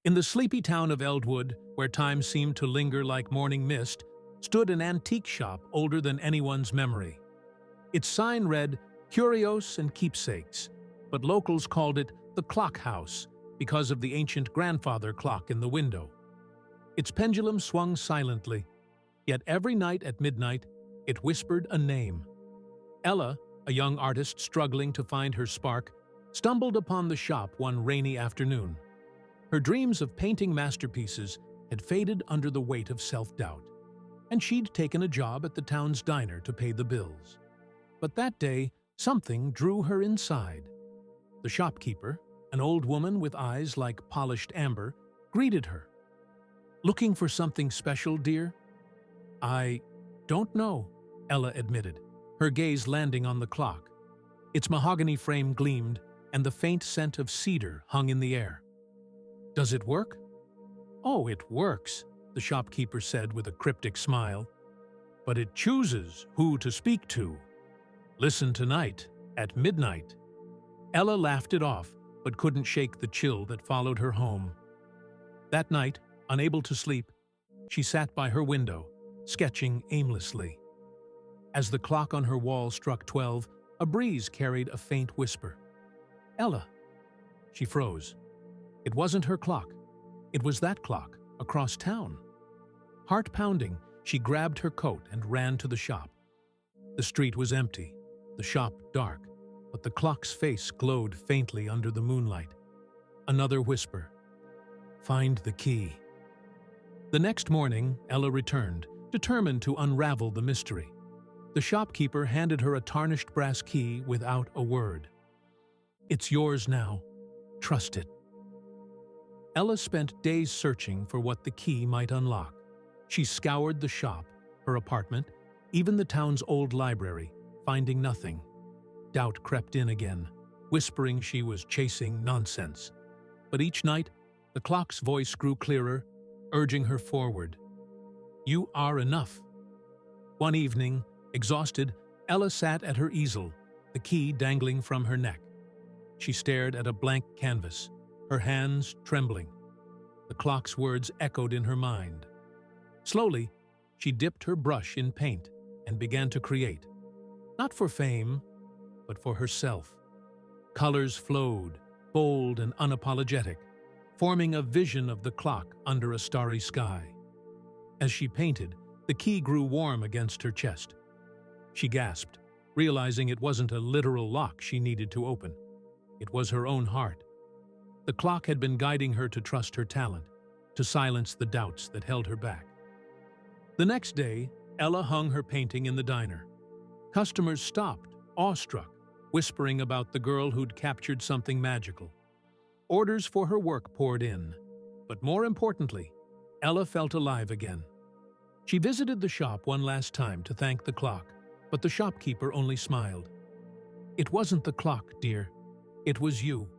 In the sleepy town of Eldwood, where time seemed to linger like morning mist, stood an antique shop older than anyone's memory. Its sign read, "Curios and Keepsakes," but locals called it the Clock House because of the ancient grandfather clock in the window. Its pendulum swung silently, yet every night at midnight it whispered a name. Ella, a young artist struggling to find her spark, stumbled upon the shop one rainy afternoon. Her dreams of painting masterpieces had faded under the weight of self-doubt, and she'd taken a job at the town's diner to pay the bills. But that day, something drew her inside. The shopkeeper, an old woman with eyes like polished amber, greeted her. "Looking for something special, dear?" "I don't know," Ella admitted, her gaze landing on the clock. Its mahogany frame gleamed, and the faint scent of cedar hung in the air. "Does it work?" "Oh, it works," the shopkeeper said with a cryptic smile. "But it chooses who to speak to. Listen tonight, at midnight." Ella laughed it off, but couldn't shake the chill that followed her home. That night, unable to sleep, she sat by her window, sketching aimlessly. As the clock on her wall struck 12, a breeze carried a faint whisper. "Ella." She froze. It wasn't her clock. It was that clock, across town. Heart pounding, she grabbed her coat and ran to the shop. The street was empty, the shop dark, but the clock's face glowed faintly under the moonlight. Another whisper. "Find the key." The next morning, Ella returned, determined to unravel the mystery. The shopkeeper handed her a tarnished brass key without a word. "It's yours now. Trust it." Ella spent days searching for what the key might unlock. She scoured the shop, her apartment, even the town's old library, finding nothing. Doubt crept in again, whispering she was chasing nonsense. But each night, the clock's voice grew clearer, urging her forward. "You are enough." One evening, exhausted, Ella sat at her easel, the key dangling from her neck. She stared at a blank canvas, her hands trembling. The clock's words echoed in her mind. Slowly, she dipped her brush in paint and began to create. Not for fame, but for herself. Colors flowed, bold and unapologetic, forming a vision of the clock under a starry sky. As she painted, the key grew warm against her chest. She gasped, realizing it wasn't a literal lock she needed to open. It was her own heart. The clock had been guiding her to trust her talent, to silence the doubts that held her back. The next day, Ella hung her painting in the diner. Customers stopped, awestruck, whispering about the girl who'd captured something magical. Orders for her work poured in, but more importantly, Ella felt alive again. She visited the shop one last time to thank the clock, but the shopkeeper only smiled. "It wasn't the clock, dear. It was you."